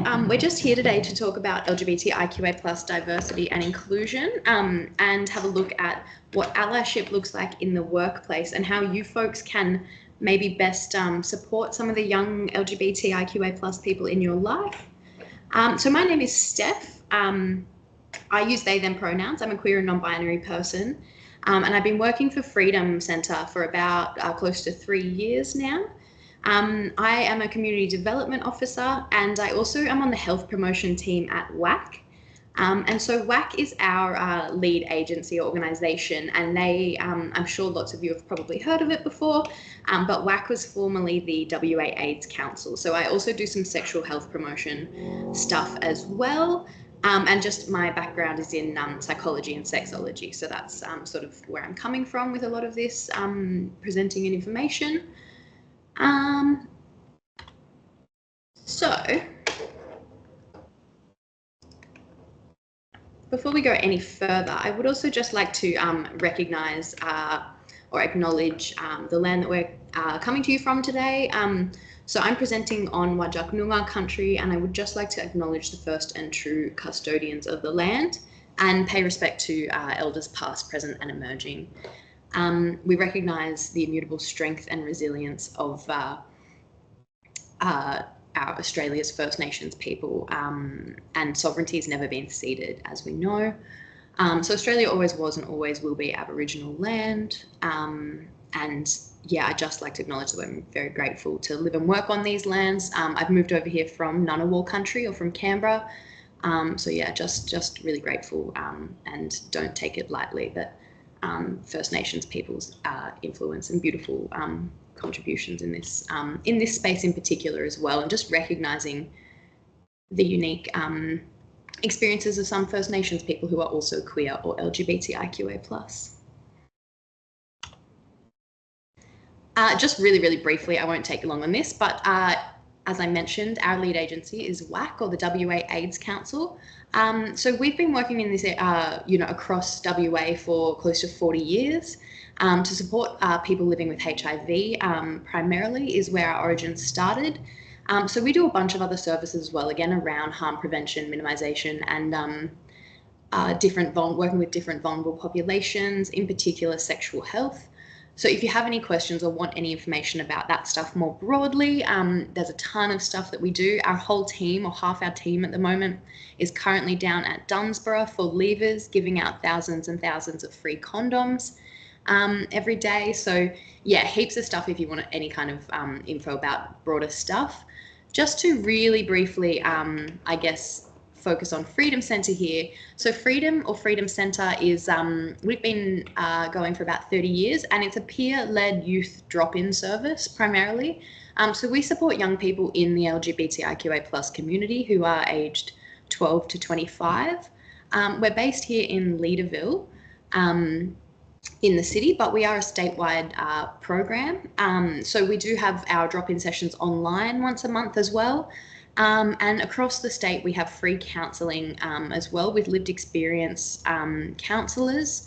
We're just here today to talk about LGBTIQA plus diversity and inclusion and have a look at what allyship looks like in the workplace and how you folks can maybe best support some of the young LGBTIQA plus people in your life. So my name is Steph. I use they, them pronouns. I'm a queer and non-binary person. And I've been working for Freedom Centre for about close to 3 years now. I am a community development officer and I also am on the health promotion team at WAC. And so WAC is our lead agency organisation, and they, I'm sure lots of you have probably heard of it before, but WAC was formerly the WA AIDS Council. So I also do some sexual health promotion stuff as well. And just my background is in psychology and sexology. So that's sort of where I'm coming from with a lot of this presenting and information. So before we go any further, I would also just like to recognise or acknowledge the land that we're coming to you from today. So I'm presenting on Whadjuk Noongar country, and I would just like to acknowledge the first and true custodians of the land and pay respect to elders past, present and emerging. We recognise the immutable strength and resilience of our Australia's First Nations people, and sovereignty has never been ceded, as we know. So Australia always was and always will be Aboriginal land. And yeah, I'd just like to acknowledge that I'm very grateful to live and work on these lands. I've moved over here from Ngunnawal country, or from Canberra. So yeah, just really grateful, and don't take it lightly that First Nations people's influence and beautiful contributions in this space in particular as well, and just recognising the unique experiences of some First Nations people who are also queer or LGBTIQA+. Just really briefly, I won't take long on this, but as I mentioned, our lead agency is WAC, or the WA AIDS Council. So we've been working in this, across WA for close to 40 years to support people living with HIV. Primarily is where our origins started. So we do a bunch of other services as well, again around harm prevention, minimisation, and working with different vulnerable populations, in particular sexual health. So if you have any questions or want any information about that stuff more broadly, there's a ton of stuff that we do. Our whole team, or half our team at the moment, is currently down at Dunsborough for leavers, giving out thousands and thousands of free condoms every day. So yeah, heaps of stuff if you want any kind of info about broader stuff. Just to really briefly, I guess, focus on Freedom Centre here. So Freedom Centre is, we've been going for about 30 years, and it's a peer-led youth drop-in service primarily. So we support young people in the LGBTIQA plus community who are aged 12 to 25. We're based here in Leederville, in the city, but we are a statewide program. So we do have our drop-in sessions online once a month as well. And across the state, we have free counselling as well with lived experience counsellors.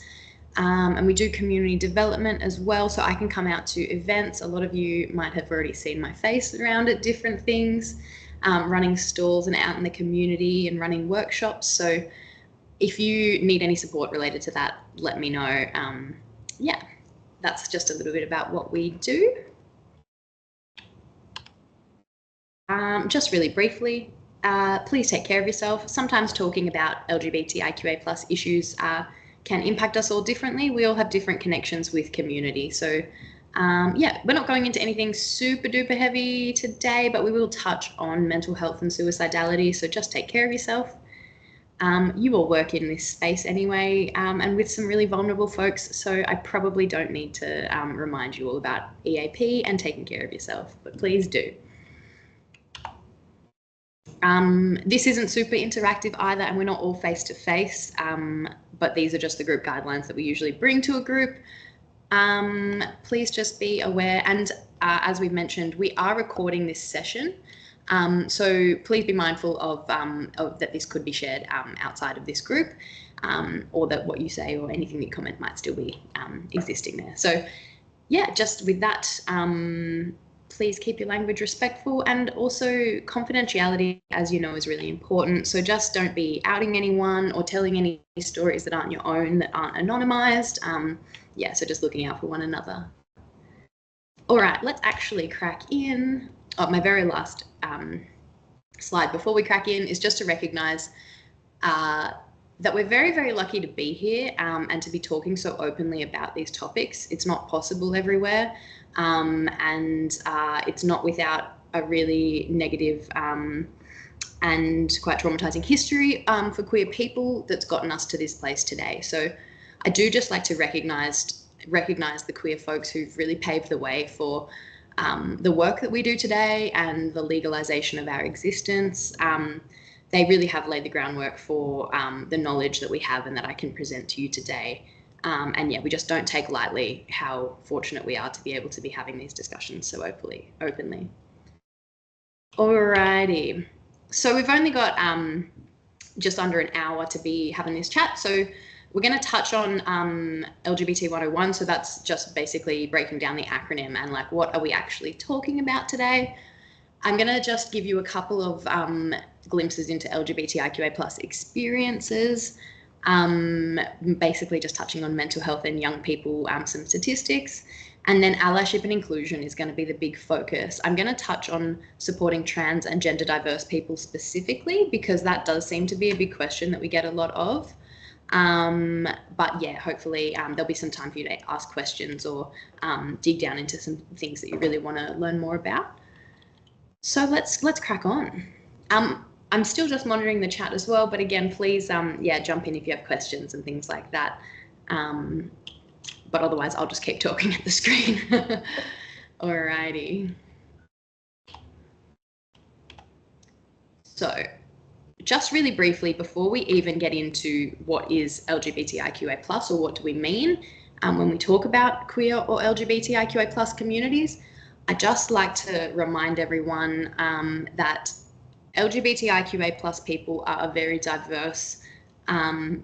And we do community development as well. So I can come out to events. A lot of you might have already seen my face around at different things, running stalls and out in the community and running workshops. So if you need any support related to that, let me know. Yeah, that's just a little bit about what we do. Just really briefly, please take care of yourself. Sometimes talking about LGBTIQA plus issues can impact us all differently. We all have different connections with community. So yeah, we're not going into anything super duper heavy today, but we will touch on mental health and suicidality. So just take care of yourself. You all work in this space anyway, and with some really vulnerable folks. So I probably don't need to remind you all about EAP and taking care of yourself, but please do. This isn't super interactive either, and we're not all face-to-face, but these are just the group guidelines that we usually bring to a group. Please just be aware, and as we've mentioned, we are recording this session, so please be mindful of that this could be shared outside of this group, or that what you say or anything that you comment might still be existing there. So yeah, just with that, Please keep your language respectful, and also confidentiality, as you know, is really important. So just don't be outing anyone or telling any stories that aren't your own, that aren't anonymized. Yeah, so just looking out for one another. All right, let's actually crack in. Oh, my very last slide before we crack in is just to recognize that we're very, very lucky to be here and to be talking so openly about these topics. It's not possible everywhere, and it's not without a really negative and quite traumatizing history for queer people that's gotten us to this place today. So I do just like to recognize the queer folks who've really paved the way for the work that we do today and the legalization of our existence. They really have laid the groundwork for the knowledge that we have and that I can present to you today. And yeah, we just don't take lightly how fortunate we are to be able to be having these discussions so openly. Alrighty, so we've only got just under an hour to be having this chat. So we're going to touch on LGBT 101. So that's just basically breaking down the acronym and like, what are we actually talking about today? I'm going to just give you a couple of glimpses into LGBTIQA plus experiences, basically just touching on mental health and young people, some statistics, and then allyship and inclusion is going to be the big focus. I'm going to touch on supporting trans and gender diverse people specifically, because that does seem to be a big question that we get a lot of. But yeah, hopefully there'll be some time for you to ask questions or dig down into some things that you really want to learn more about. So let's crack on. I'm still just monitoring the chat as well, but again, please, yeah, jump in if you have questions and things like that. But otherwise, I'll just keep talking at the screen. Alrighty. So just really briefly, before we even get into what is LGBTIQA plus, or what do we mean when we talk about queer or LGBTIQA plus communities, I'd just like to remind everyone that LGBTIQA plus people are a very diverse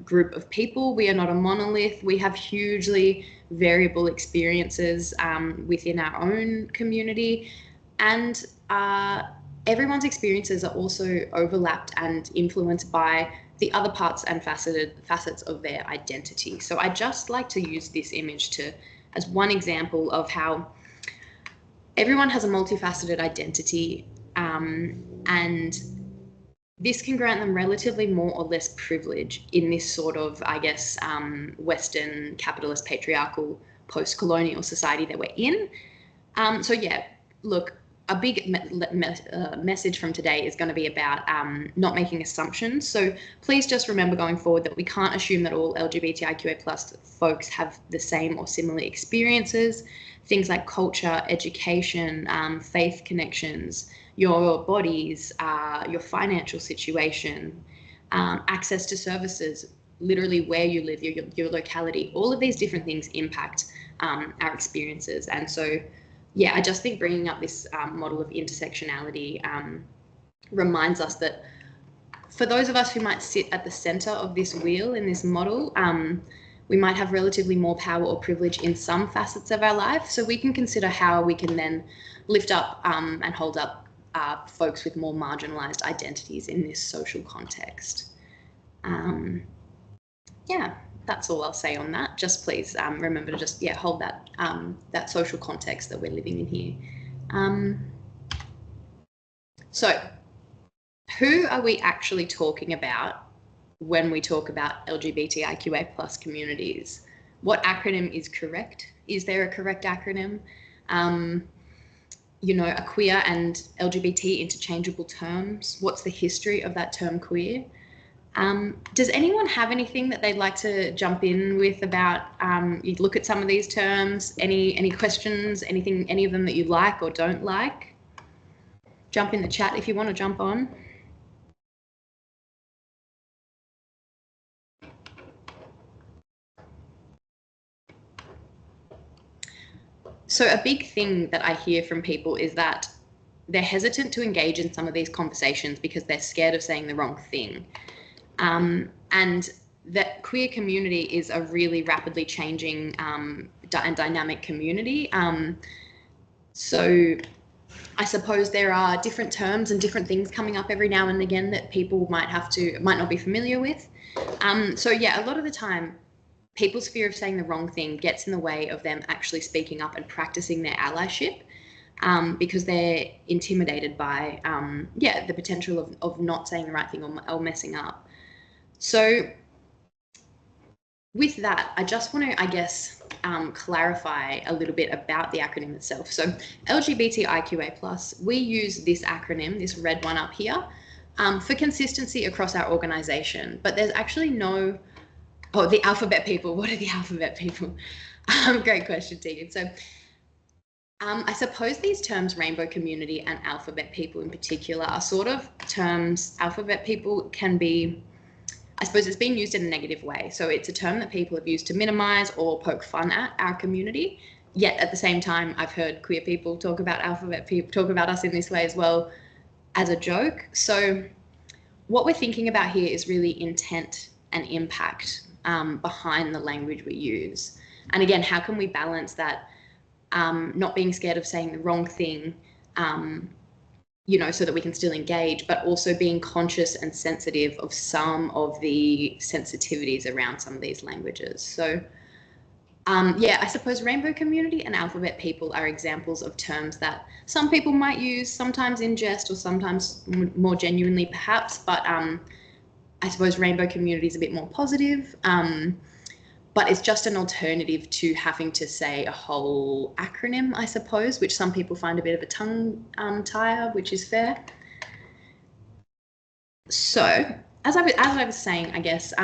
group of people. We are not a monolith. We have hugely variable experiences within our own community, and everyone's experiences are also overlapped and influenced by the other parts and facets of their identity. So I just like to use this image as one example of how everyone has a multifaceted identity, and this can grant them relatively more or less privilege in this sort of, I guess, Western capitalist patriarchal post-colonial society that we're in. So yeah, look, a big message from today is going to be about not making assumptions. So please just remember going forward that we can't assume that all LGBTIQA plus folks have the same or similar experiences. Things like culture, education, faith connections, your bodies, your financial situation, access to services, literally where you live, your locality, all of these different things impact our experiences. And so, yeah, I just think bringing up this model of intersectionality reminds us that for those of us who might sit at the center of this wheel in this model, we might have relatively more power or privilege in some facets of our life. So we can consider how we can then lift up and hold up folks with more marginalized identities in this social context. Yeah, that's all I'll say on that. Just please remember to just, yeah, hold that, that social context that we're living in here. So who are we actually talking about when we talk about LGBTIQA plus communities? What acronym is correct? Is there a correct acronym? You know, are queer and LGBT interchangeable terms? What's the history of that term queer? Does anyone have anything that they'd like to jump in with about, you look at some of these terms, any questions, anything, any of them that you like or don't like? Jump in the chat if you want to jump on. So a big thing that I hear from people is that they're hesitant to engage in some of these conversations because they're scared of saying the wrong thing. And that queer community is a really rapidly changing and dynamic community. So I suppose there are different terms and different things coming up every now and again that people might not be familiar with. So yeah, a lot of the time, people's fear of saying the wrong thing gets in the way of them actually speaking up and practicing their allyship, because they're intimidated by the potential of not saying the right thing or messing up. So with that, I just want to, I guess, clarify a little bit about the acronym itself. So LGBTIQA+, we use this acronym, this red one up here, for consistency across our organization. But there's actually no, the alphabet people. What are the alphabet people? Great question, Tegan. So I suppose these terms, rainbow community and alphabet people in particular, are sort of terms. Alphabet people can be, I suppose it's been used in a negative way. So it's a term that people have used to minimize or poke fun at our community. Yet at the same time, I've heard queer people talk about alphabet people, talk about us in this way as well, as a joke. So what we're thinking about here is really intent and impact behind the language we use. And again, how can we balance that, not being scared of saying the wrong thing, so that we can still engage, but also being conscious and sensitive of some of the sensitivities around some of these languages. So I suppose rainbow community and alphabet people are examples of terms that some people might use, sometimes in jest or sometimes more genuinely perhaps, but I suppose rainbow community is a bit more positive, but it's just an alternative to having to say a whole acronym, I suppose, which some people find a bit of a tongue tire, which is fair. So as I was saying, I guess,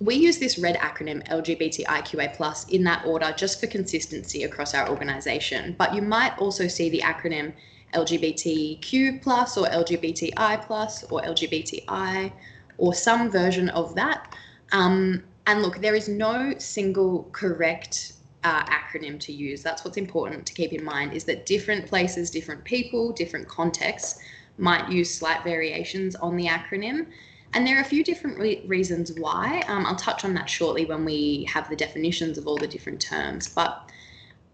we use this red acronym LGBTIQA+ in that order just for consistency across our organisation. But you might also see the acronym LGBTQ+ or LGBTI+ or LGBTI or some version of that. And look, there is no single correct acronym to use. That's what's important to keep in mind, is that different places, different people, different contexts might use slight variations on the acronym. And there are a few different reasons why. I'll touch on that shortly when we have the definitions of all the different terms. But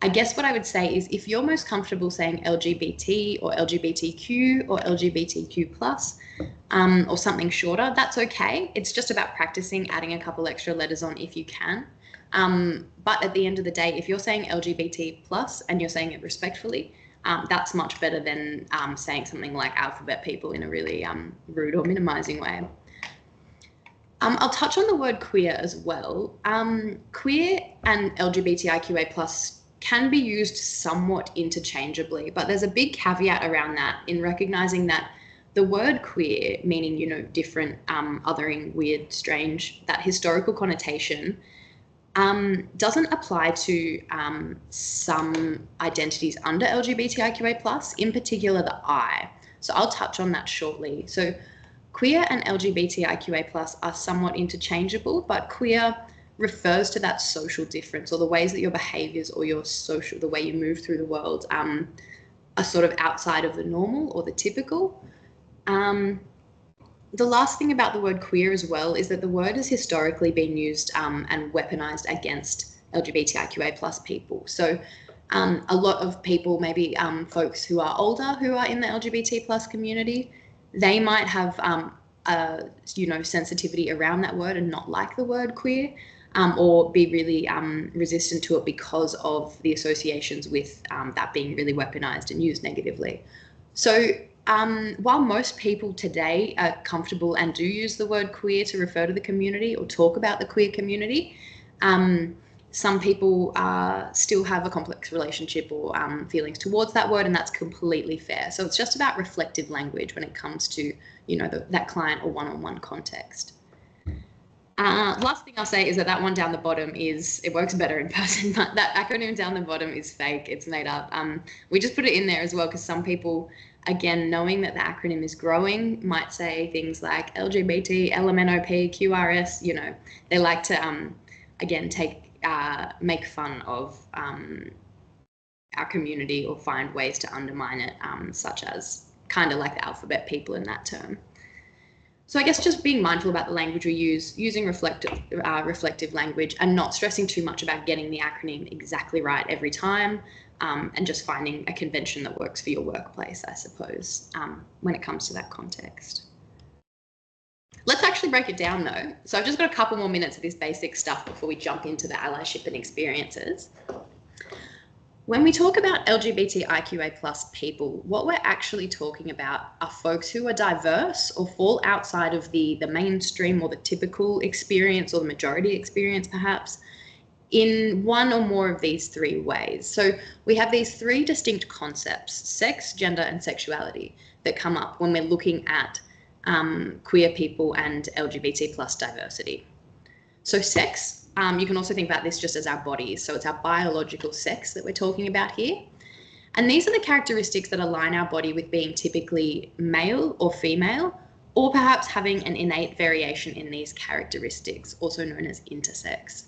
I guess what I would say is, if you're most comfortable saying LGBT or LGBTQ or LGBTQ+, or something shorter, that's okay. It's just about practicing adding a couple extra letters on if you can. But at the end of the day, if you're saying LGBT+ and you're saying it respectfully, that's much better than saying something like alphabet people in a really rude or minimizing way. I'll touch on the word queer as well. Queer and LGBTIQA+ can be used somewhat interchangeably, but there's a big caveat around that, in recognizing that the word queer, meaning, different, othering, weird, strange, that historical connotation, doesn't apply to some identities under LGBTIQA+, in particular the I. So I'll touch on that shortly. So queer and LGBTIQA+ are somewhat interchangeable, but queer refers to that social difference, or the ways that your behaviours or the way you move through the world are sort of outside of the normal or the typical. The last thing about the word queer as well is that the word has historically been used and weaponized against LGBTIQA+ people. So a lot of people, maybe folks who are older, who are in the LGBT+ community, they might have sensitivity around that word and not like the word queer, or be really resistant to it because of the associations with that being really weaponized and used negatively. So while most people today are comfortable and do use the word queer to refer to the community or talk about the queer community, some people still have a complex relationship or feelings towards that word, and that's completely fair. So it's just about reflective language when it comes to, that client or one-on-one context. Last thing I'll say is that one down the bottom it works better in person, but that acronym down the bottom is fake. It's made up. We just put it in there as well because some people, again, knowing that the acronym is growing, might say things like LGBT, LMNOP, QRS. They like to, again, make fun of our community or find ways to undermine it, such as kind of like the alphabet people in that term. So I guess just being mindful about the language we use, using reflective language, and not stressing too much about getting the acronym exactly right every time. and just finding a convention that works for your workplace, I suppose, when it comes to that context. Let's actually break it down though. So I've just got a couple more minutes of this basic stuff before we jump into the allyship and experiences. When we talk about LGBTIQA plus people, what we're actually talking about are folks who are diverse or fall outside of the mainstream or the typical experience or the majority experience perhaps, in one or more of these three ways. So we have these three distinct concepts, sex, gender, and sexuality, that come up when we're looking at queer people and LGBT plus diversity. So sex, you can also think about this just as our bodies. So it's our biological sex that we're talking about here. And these are the characteristics that align our body with being typically male or female, or perhaps having an innate variation in these characteristics, also known as intersex.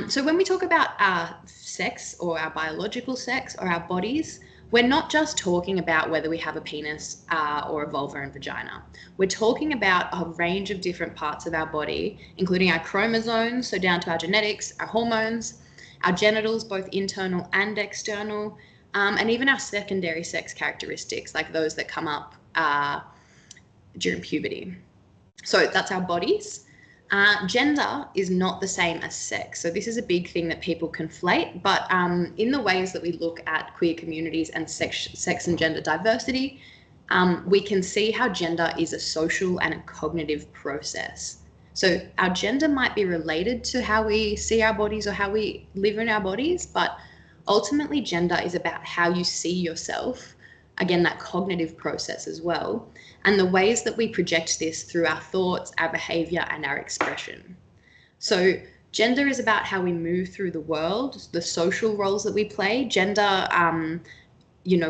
So when we talk about our sex or our biological sex or our bodies, we're not just talking about whether we have a penis or a vulva and vagina. We're talking about a range of different parts of our body, including our chromosomes, so down to our genetics, our hormones, our genitals, both internal and external, and even our secondary sex characteristics, like those that come up during puberty. So that's our bodies. Gender is not the same as sex. So this is a big thing that people conflate, but in the ways that we look at queer communities and sex and gender diversity, we can see how gender is a social and a cognitive process. So our gender might be related to how we see our bodies or how we live in our bodies, but ultimately gender is about how you see yourself. Again, that cognitive process as well, and the ways that we project this through our thoughts, our behavior, and our expression. So gender is about how we move through the world, the social roles that we play. Gender,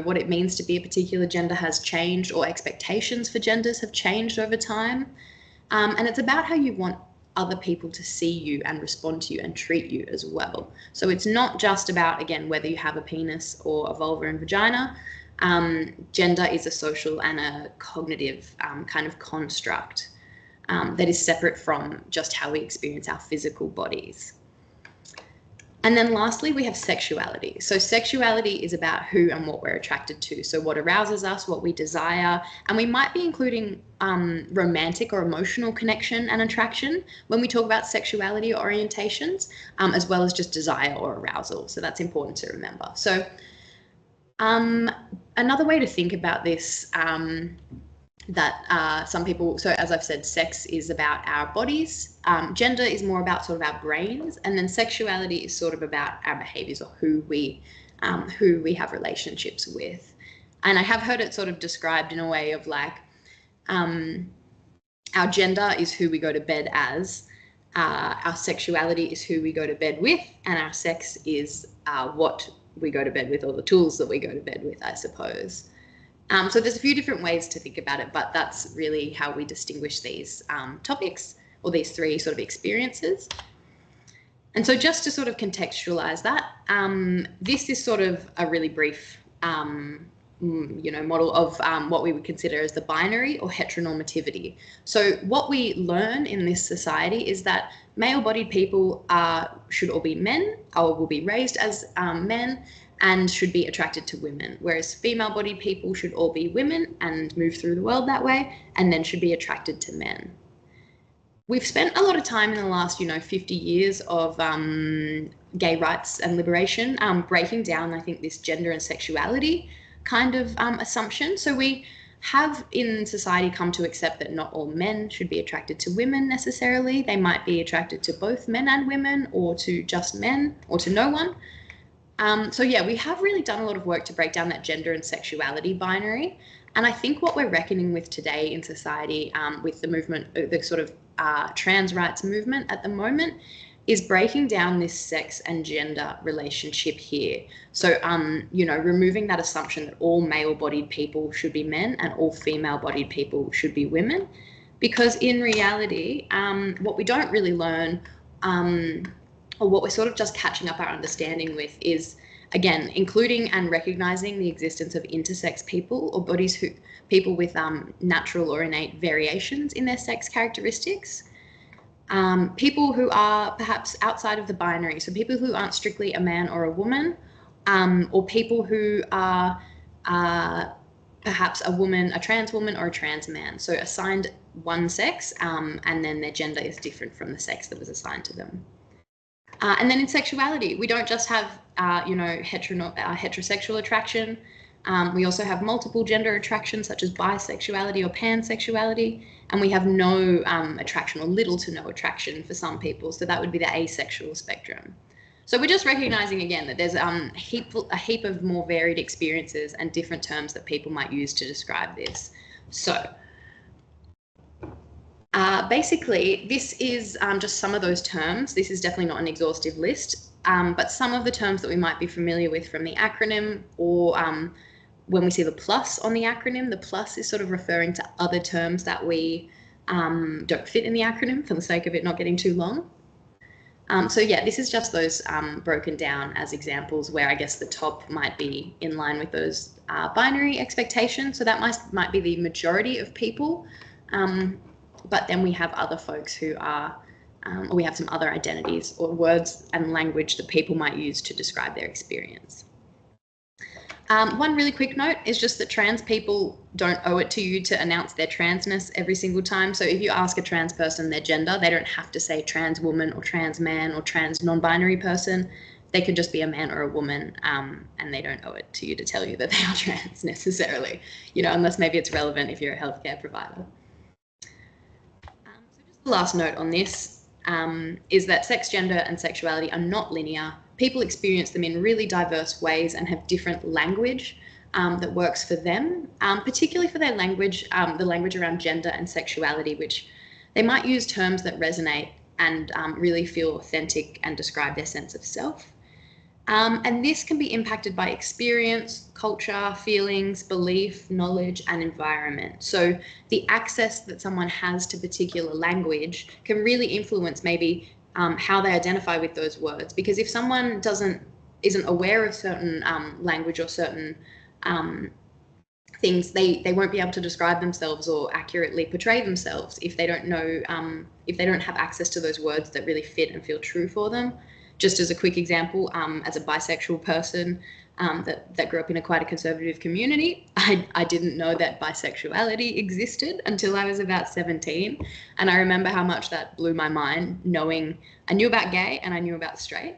what it means to be a particular gender has changed, or expectations for genders have changed over time. And it's about how you want other people to see you and respond to you and treat you as well. So it's not just about, again, whether you have a penis or a vulva and vagina. Gender is a social and a cognitive kind of construct that is separate from just how we experience our physical bodies. And then lastly, we have sexuality. So sexuality is about who and what we're attracted to. So what arouses us, what we desire, and we might be including romantic or emotional connection and attraction when we talk about sexuality or orientations, as well as just desire or arousal. So that's important to remember. So another way to think about this, that some people, so as I've said, sex is about our bodies, gender is more about sort of our brains, and then sexuality is sort of about our behaviors or who we have relationships with. And I have heard it sort of described in a way of like, our gender is who we go to bed as, our sexuality is who we go to bed with, and our sex is what we go to bed with, or the tools that we go to bed with, I suppose. So there's a few different ways to think about it, but that's really how we distinguish these topics, or these three sort of experiences. And so just to sort of contextualize that, this is sort of a really brief model of what we would consider as the binary or heteronormativity. So what we learn in this society is that male-bodied people should all be men, or will be raised as men, and should be attracted to women, whereas female-bodied people should all be women and move through the world that way, and then should be attracted to men. We've spent a lot of time in the last, 50 years of gay rights and liberation breaking down, I think, this gender and sexuality kind of assumption. So we have in society come to accept that not all men should be attracted to women necessarily. They might be attracted to both men and women, or to just men, or to no one. So yeah, we have really done a lot of work to break down that gender and sexuality binary. And I think what we're reckoning with today in society, with the movement, the sort of trans rights movement at the moment, is breaking down this sex and gender relationship here. So, removing that assumption that all male-bodied people should be men and all female-bodied people should be women. Because in reality, what we don't really learn, or what we're sort of just catching up our understanding with, is, again, including and recognizing the existence of intersex people, or people with natural or innate variations in their sex characteristics. People who are perhaps outside of the binary, so people who aren't strictly a man or a woman, or people who are perhaps a woman, a trans woman, or a trans man. So assigned one sex, and then their gender is different from the sex that was assigned to them. And then in sexuality, we don't just have, heterosexual attraction. We also have multiple gender attraction, such as bisexuality or pansexuality, and we have no attraction or little to no attraction for some people. So that would be the asexual spectrum. So we're just recognizing again that there's a heap of more varied experiences and different terms that people might use to describe this. So basically, this is just some of those terms. This is definitely not an exhaustive list, but some of the terms that we might be familiar with from the acronym, or when we see the plus on the acronym, the plus is sort of referring to other terms that we don't fit in the acronym for the sake of it not getting too long. So yeah, this is just those broken down as examples where I guess the top might be in line with those binary expectations. So that might be the majority of people. But then we have other folks who are, or we have some other identities or words and language that people might use to describe their experience. One really quick note is just that trans people don't owe it to you to announce their transness every single time. So if you ask a trans person their gender, they don't have to say trans woman or trans man or trans non-binary person. They could just be a man or a woman, and they don't owe it to you to tell you that they are trans necessarily, unless maybe it's relevant if you're a healthcare provider. So just the last note on this is that sex, gender, and sexuality are not linear. People experience them in really diverse ways and have different language that works for them, particularly for their language, the language around gender and sexuality, which they might use terms that resonate and really feel authentic and describe their sense of self. And this can be impacted by experience, culture, feelings, belief, knowledge, and environment. So the access that someone has to particular language can really influence maybe how they identify with those words. Because if someone isn't aware of certain language or certain things, they won't be able to describe themselves or accurately portray themselves if they don't know, if they don't have access to those words that really fit and feel true for them. Just as a quick example, as a bisexual person that grew up in quite a conservative community, I didn't know that bisexuality existed until I was about 17. And I remember how much that blew my mind, knowing I knew about gay and I knew about straight.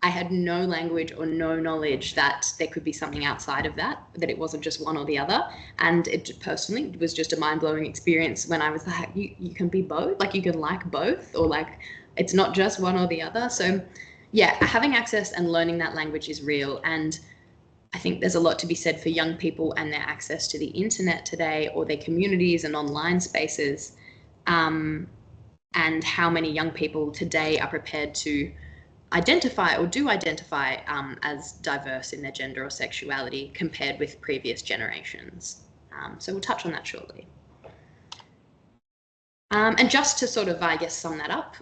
I had no language or no knowledge that there could be something outside of that it wasn't just one or the other. And it personally was just a mind-blowing experience when I was like, you can be both, like you can like both, or like it's not just one or the other. So yeah, having access and learning that language is real. And I think there's a lot to be said for young people and their access to the internet today, or their communities and online spaces, and how many young people today are prepared to identify or do identify as diverse in their gender or sexuality compared with previous generations. So we'll touch on that shortly. And just to sort of, I guess, sum that up,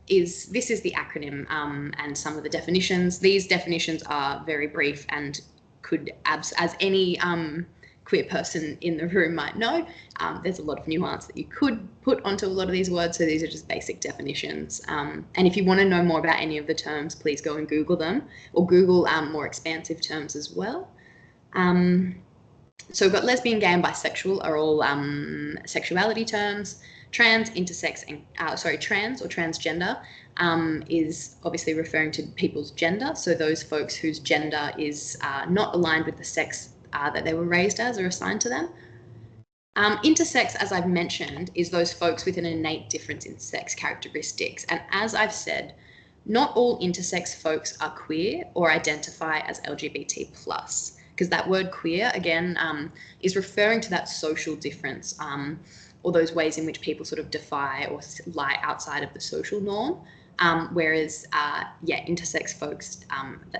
this is the acronym and some of the definitions. These definitions are very brief and could, as any queer person in the room might know, there's a lot of nuance that you could put onto a lot of these words. So these are just basic definitions. And if you want to know more about any of the terms, please go and Google them, or Google more expansive terms as well. So we've got lesbian, gay, and bisexual are all sexuality terms. Trans, intersex, and trans or transgender is obviously referring to people's gender. So those folks whose gender is not aligned with the sex that they were raised as or assigned to them. Intersex, as I've mentioned, is those folks with an innate difference in sex characteristics. And as I've said, not all intersex folks are queer or identify as LGBT+, because that word queer, again, is referring to that social difference, or those ways in which people sort of defy or lie outside of the social norm. Whereas, intersex folks,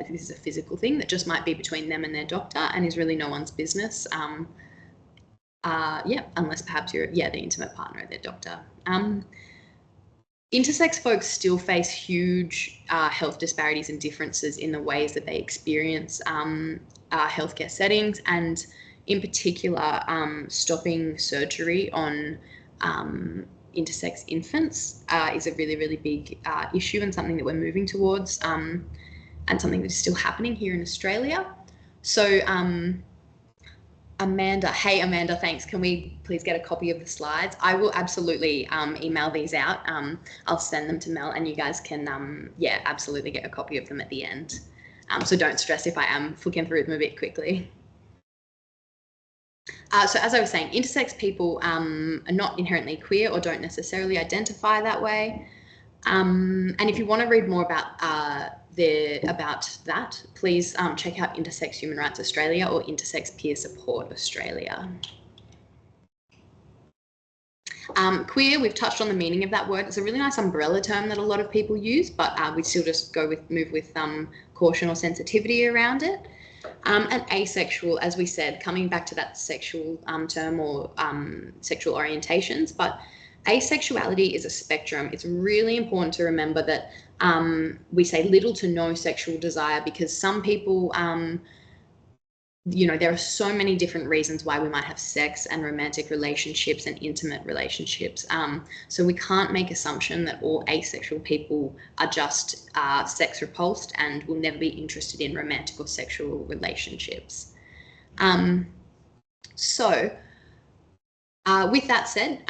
this is a physical thing that just might be between them and their doctor and is really no one's business. Unless perhaps you're, the intimate partner of their doctor. Intersex folks still face huge health disparities and differences in the ways that they experience healthcare settings, and in particular, stopping surgery on intersex infants is a really, really big issue and something that we're moving towards. and something that is still happening here in Australia. So Amanda, hey Amanda, thanks. Can we please get a copy of the slides? I will absolutely email these out. I'll send them to Mel, and you guys can, yeah, absolutely get a copy of them at the end. So don't stress if I am flicking through them a bit quickly. So as I was saying, intersex people are not inherently queer or don't necessarily identify that way. And if you want to read more about that, please check out Intersex Human Rights Australia or Intersex Peer Support Australia. Queer, we've touched on the meaning of that word. It's a really nice umbrella term that a lot of people use, but we still just move with caution or sensitivity around it. And asexual, as we said, coming back to that sexual term or sexual orientations, but asexuality is a spectrum. It's really important to remember that we say little to no sexual desire, because some people, you know, there are so many different reasons why we might have sex and romantic relationships and intimate relationships. So we can't make assumption that all asexual people are just sex repulsed and will never be interested in romantic or sexual relationships. So with that said,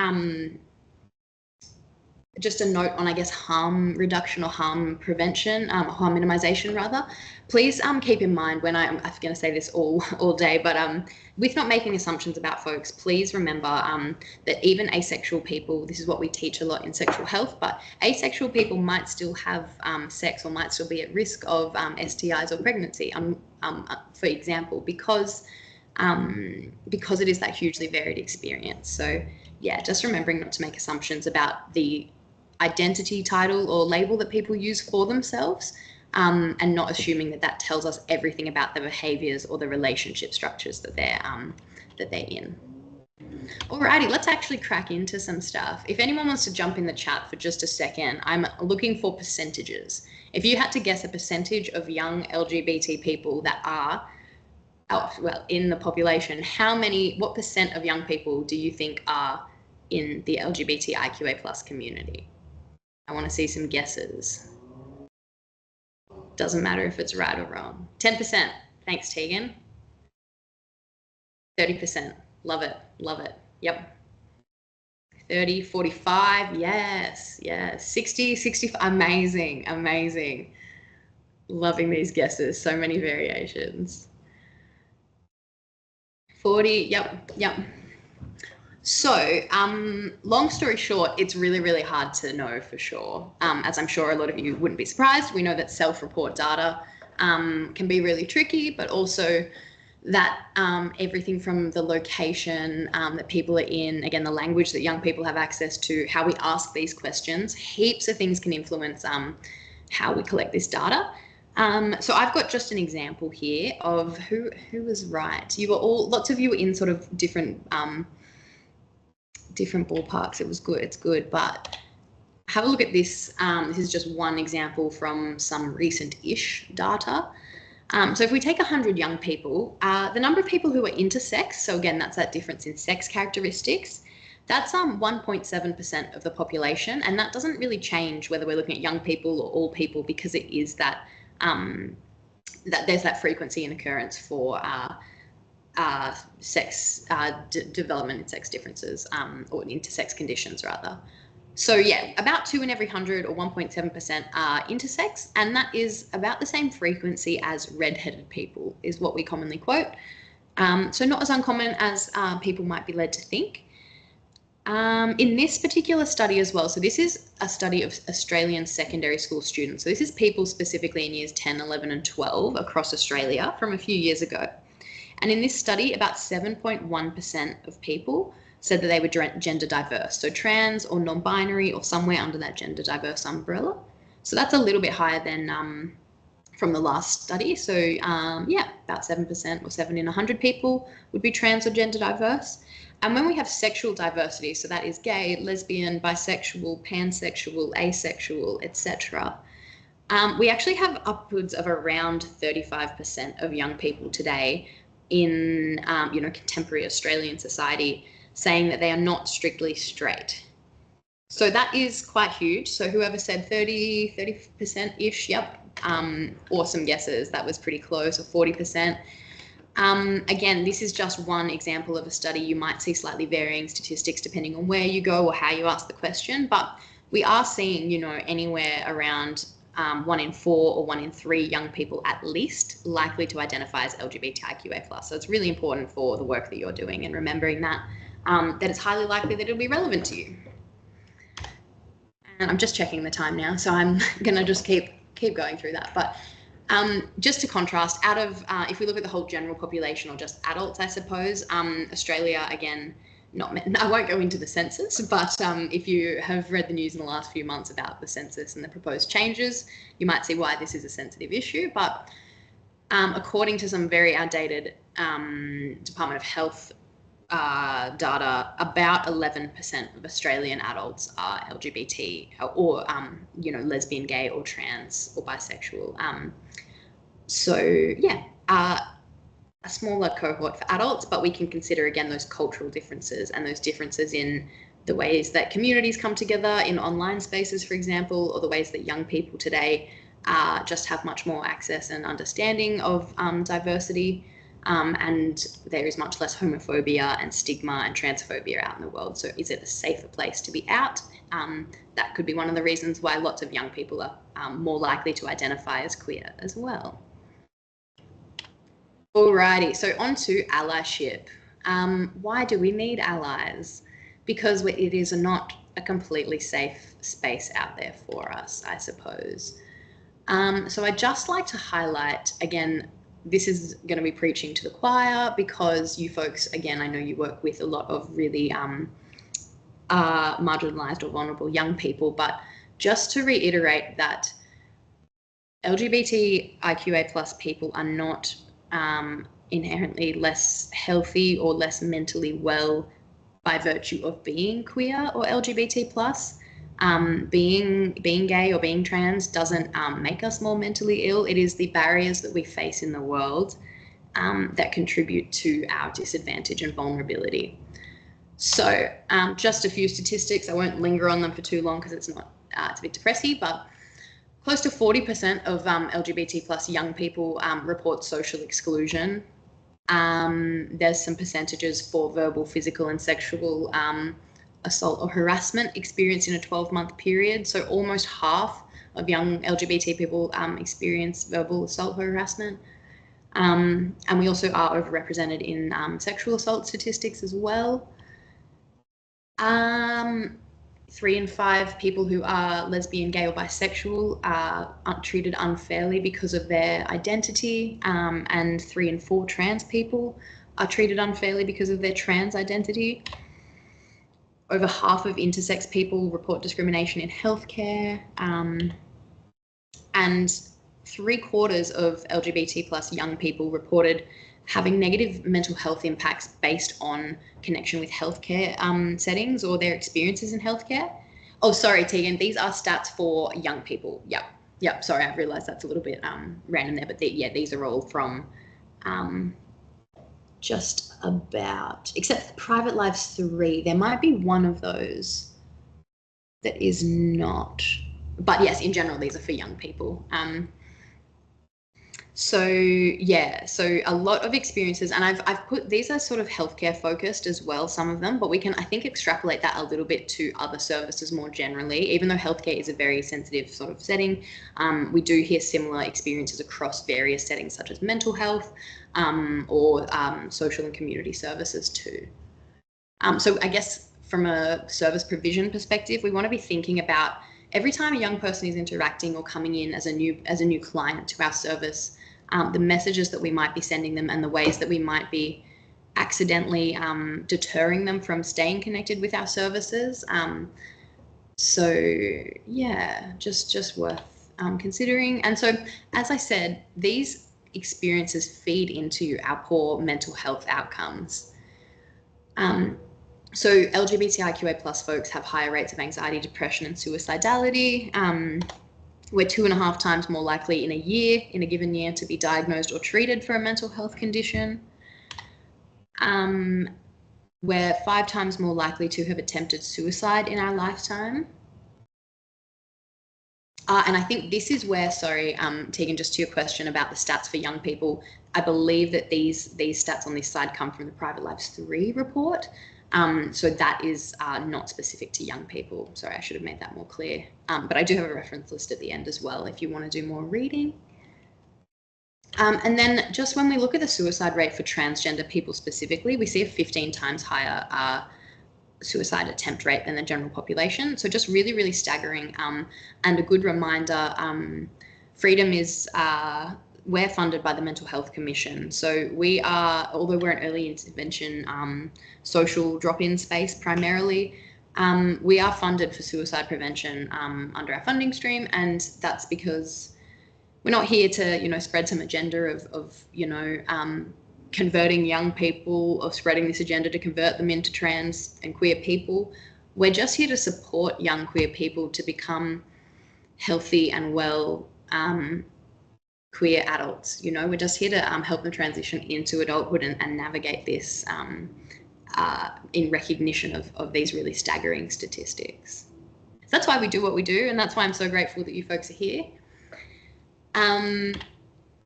just a note on, I guess, harm reduction or harm prevention, harm minimization rather. Please keep in mind, when I'm going to say this all day, but with not making assumptions about folks, please remember that even asexual people, this is what we teach a lot in sexual health, but asexual people might still have sex or might still be at risk of STIs or pregnancy, for example, because it is that hugely varied experience. So yeah, just remembering not to make assumptions about the identity, title or label that people use for themselves, and not assuming that that tells us everything about the behaviours or the relationship structures that they're in. Alrighty, let's actually crack into some stuff. If anyone wants to jump in the chat for just a second, I'm looking for percentages. If you had to guess a percentage of young LGBT people that are, in the population, what percent of young people do you think are in the LGBTIQA+ community? I want to see some guesses. Doesn't matter if it's right or wrong. 10%. Thanks, Tegan. 30%. Love it. Love it. Yep. 30, 45. Yes. Yes. 60, 65. Amazing. Amazing. Loving these guesses. So many variations. 40. Yep. Yep. So, long story short, it's really, really hard to know for sure. As I'm sure a lot of you wouldn't be surprised, we know that self-report data can be really tricky, but also that everything from the location that people are in, again, the language that young people have access to, how we ask these questions, heaps of things can influence how we collect this data. So I've got just an example here of who was right. Lots of you were in sort of different ballparks. It was good. It's good. But have a look at this. This is just one example from some recent-ish data. So if we take 100 young people, the number of people who are intersex, so again, that's that difference in sex characteristics, that's 1.7% of the population. And that doesn't really change whether we're looking at young people or all people, because it is that, that there's that frequency and occurrence for sex development in sex differences, or intersex conditions rather. So yeah, about 2 in every 100 or 1.7% are intersex, and that is about the same frequency as redheaded people is what we commonly quote. So not as uncommon as people might be led to think. In this particular study as well, so this is a study of Australian secondary school students. So this is people specifically in years 10, 11 and 12 across Australia from a few years ago. And in this study, about 7.1% of people said that they were gender diverse, so trans or non-binary or somewhere under that gender diverse umbrella. So that's a little bit higher than from the last study. So yeah, about 7% or 7 in 100 people would be trans or gender diverse. And when we have sexual diversity, so that is gay, lesbian, bisexual, pansexual, asexual, etc., we actually have upwards of around 35% of young people today in contemporary Australian society saying that they are not strictly straight. So that is quite huge. So whoever said 30%-ish, yep, Awesome guesses. That was pretty close, or 40%. Again, this is just one example of a study. You might see slightly varying statistics depending on where you go or how you ask the question, but we are seeing, you know, anywhere around 1 in 4 or 1 in 3 young people at least likely to identify as LGBTIQA+. So it's really important for the work that you're doing and remembering that, that it's highly likely that it'll be relevant to you. And I'm just checking the time now, so I'm going to just keep going through that. But just to contrast, out of, if we look at the whole general population or just adults, I suppose, Australia, again, I won't go into the census, but if you have read the news in the last few months about the census and the proposed changes, you might see why this is a sensitive issue. But according to some very outdated Department of Health data, about 11% of Australian adults are LGBT or, you know, lesbian, gay, or trans, or bisexual. So yeah, a smaller cohort for adults, but we can consider again those cultural differences and those differences in the ways that communities come together in online spaces, for example, or the ways that young people today just have much more access and understanding of diversity. And there is much less homophobia and stigma and transphobia out in the world. So is it a safer place to be out? That could be one of the reasons why lots of young people are more likely to identify as queer as well. Alrighty, so on to allyship. Why do we need allies? Because it is not a completely safe space out there for us, I suppose. So I'd just like to highlight, again, this is going to be preaching to the choir because you folks, again, I know you work with a lot of really marginalized or vulnerable young people, but just to reiterate that LGBTIQA+ people are not inherently less healthy or less mentally well by virtue of being queer or LGBT+. Being gay or being trans doesn't make us more mentally ill. It is the barriers that we face in the world that contribute to our disadvantage and vulnerability. So just a few statistics. I won't linger on them for too long because it's a bit depressing, but close to 40% of LGBT+ young people report social exclusion. There's some percentages for verbal, physical, and sexual assault or harassment experienced in a 12-month period. So almost half of young LGBT people experience verbal assault or harassment. And we also are overrepresented in sexual assault statistics as well. 3 in 5 people who are lesbian, gay, or bisexual are treated unfairly because of their identity, and 3 in 4 trans people are treated unfairly because of their trans identity. Over half of intersex people report discrimination in healthcare, and 3/4 of LGBT+ young people reported having negative mental health impacts based on connection with healthcare settings or their experiences in healthcare. Oh, sorry, Tegan, these are stats for young people. Yep. Sorry, I've realized that's a little bit random there, but these are all from just about, except Private Lives 3. There might be one of those that is not, but yes, in general, these are for young people. So yeah, so a lot of experiences, and I've put, these are sort of healthcare focused as well, some of them, but we can, I think, extrapolate that a little bit to other services more generally. Even though healthcare is a very sensitive sort of setting, we do hear similar experiences across various settings such as mental health or social and community services too. So I guess from a service provision perspective, we want to be thinking about every time a young person is interacting or coming in as a new client to our service, the messages that we might be sending them and the ways that we might be accidentally deterring them from staying connected with our services. So yeah, just worth considering. And so, as I said, these experiences feed into our poor mental health outcomes. So LGBTIQA+ folks have higher rates of anxiety, depression, and suicidality. We're 2.5 times more likely in a given year to be diagnosed or treated for a mental health condition. We're 5 times more likely to have attempted suicide in our lifetime. And I think this is where, sorry, Tegan, just to your question about the stats for young people, I believe that these stats on this side come from the Private Lives 3 report. So that is not specific to young people. Sorry, I should have made that more clear. But I do have a reference list at the end as well if you want to do more reading. And then just when we look at the suicide rate for transgender people specifically, we see a 15 times higher suicide attempt rate than the general population. So just really, really staggering, and a good reminder. Freedom is, we're funded by the Mental Health Commission. So we are, although we're an early intervention social drop-in space primarily, we are funded for suicide prevention under our funding stream, and that's because we're not here to, spread some agenda of converting young people or spreading this agenda to convert them into trans and queer people. We're just here to support young queer people to become healthy and well queer adults. We're just here to help them transition into adulthood and navigate this in recognition of these really staggering statistics. So that's why we do what we do, and that's why I'm so grateful that you folks are here.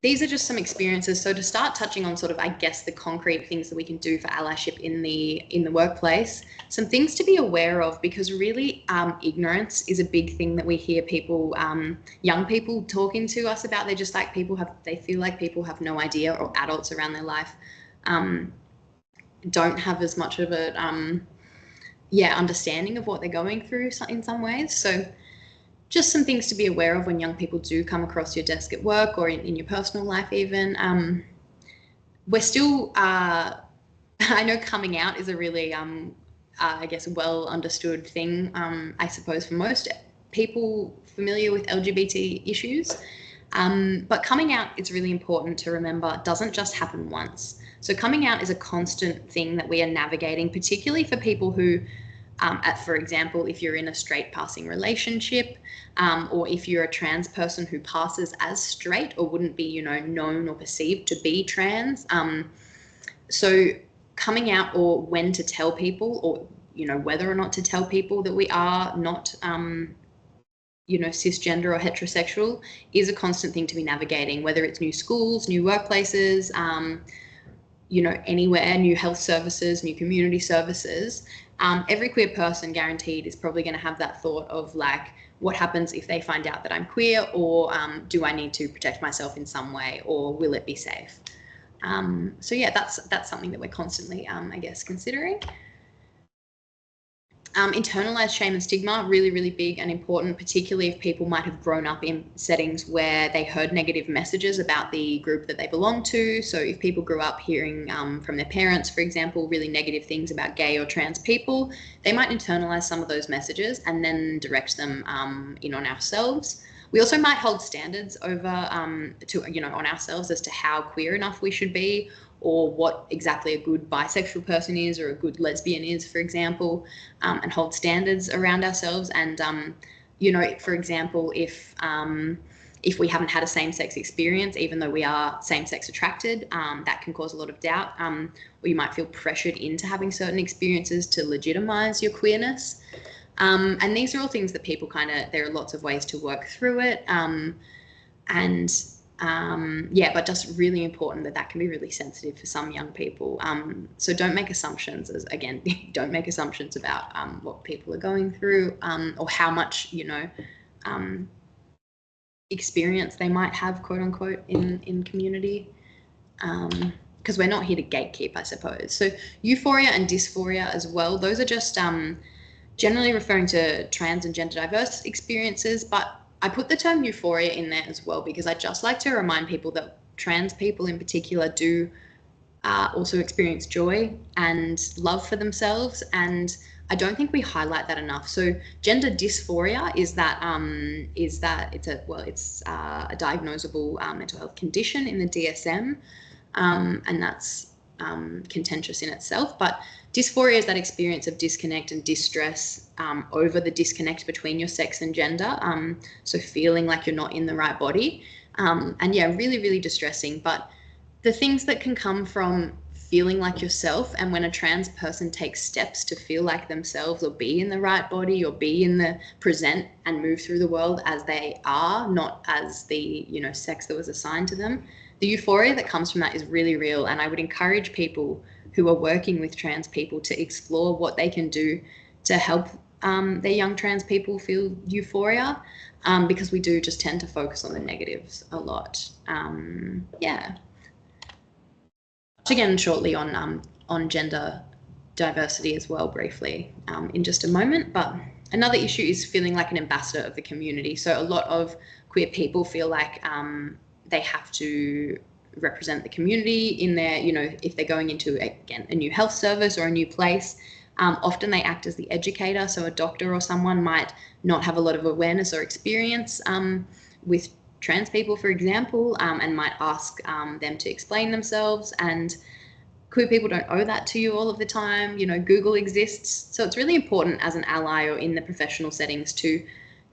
These are just some experiences. So to start touching on sort of, I guess, the concrete things that we can do for allyship in the workplace, some things to be aware of, because really ignorance is a big thing that we hear people, young people talking to us about. They're just like, they feel like people have no idea, or adults around their life don't have as much of a, understanding of what they're going through in some ways. So just some things to be aware of when young people do come across your desk at work or in your personal life even. We're still, I know coming out is a really, I guess, well understood thing, I suppose, for most people familiar with LGBT issues. But coming out, it's really important to remember, doesn't just happen once. So coming out is a constant thing that we are navigating, particularly for people who, for example, if you're in a straight passing relationship, or if you're a trans person who passes as straight or wouldn't be, known or perceived to be trans. So coming out, or when to tell people, or, whether or not to tell people that we are not, cisgender or heterosexual, is a constant thing to be navigating, whether it's new schools, new workplaces, anywhere, new health services, new community services. Every queer person, guaranteed, is probably going to have that thought of like, what happens if they find out that I'm queer, or do I need to protect myself in some way, or will it be safe? So yeah, that's something that we're constantly, I guess, considering. Internalized shame and stigma, really, really big and important, particularly if people might have grown up in settings where they heard negative messages about the group that they belong to. So if people grew up hearing from their parents, for example, really negative things about gay or trans people, they might internalize some of those messages and then direct them in on ourselves. We also might hold standards over on ourselves as to how queer enough we should be, or what exactly a good bisexual person is, or a good lesbian is, for example, and hold standards around ourselves. And, for example, if we haven't had a same-sex experience, even though we are same-sex attracted, that can cause a lot of doubt, or you might feel pressured into having certain experiences to legitimize your queerness. And these are all things that people there are lots of ways to work through it. But just really important that can be really sensitive for some young people. So don't make assumptions, don't make assumptions about what people are going through, or how much, experience they might have, quote unquote, in community. Because we're not here to gatekeep, I suppose. So euphoria and dysphoria as well, those are just generally referring to trans and gender diverse experiences, but I put the term euphoria in there as well, because I just like to remind people that trans people in particular do also experience joy and love for themselves, and I don't think we highlight that enough. So gender dysphoria is that it's a diagnosable mental health condition in the DSM, and that's contentious in itself. But dysphoria is that experience of disconnect and distress over the disconnect between your sex and gender. So feeling like you're not in the right body. And yeah, really, really distressing. But the things that can come from feeling like yourself. And when a trans person takes steps to feel like themselves, or be in the right body, or be in the present and move through the world as they are, not as the, you know, sex that was assigned to them, the euphoria that comes from that is really real. And I would encourage people who are working with trans people to explore what they can do to help their young trans people feel euphoria, because we do just tend to focus on the negatives a lot. Yeah. Again, shortly on gender diversity as well, briefly, in just a moment. But another issue is feeling like an ambassador of the community. So a lot of queer people feel like they have to represent the community in their, you know, if they're going into, again, a new health service or a new place. Often they act as the educator. So a doctor or someone might not have a lot of awareness or experience with trans people, for example, and might ask them to explain themselves. And queer people don't owe that to you all of the time. You know, Google exists. So it's really important as an ally or in the professional settings to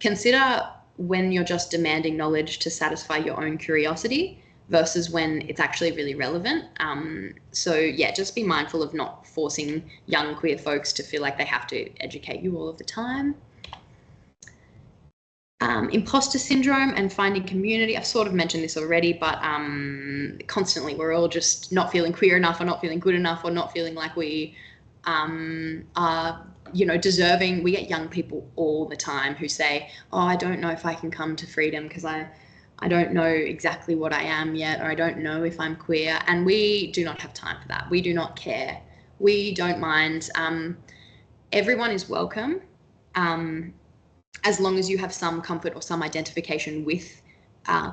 consider when you're just demanding knowledge to satisfy your own curiosity versus when it's actually really relevant. So yeah, just be mindful of not forcing young queer folks to feel like they have to educate you all of the time. Imposter syndrome and finding community. I've sort of mentioned this already, but constantly we're all just not feeling queer enough, or not feeling good enough, or not feeling like we are, you know, deserving. We get young people all the time who say, oh, I don't know if I can come to freedom because I don't know exactly what I am yet, or I don't know if I'm queer. And we do not have time for that. We do not care. We don't mind. Everyone is welcome. As long as you have some comfort or some identification with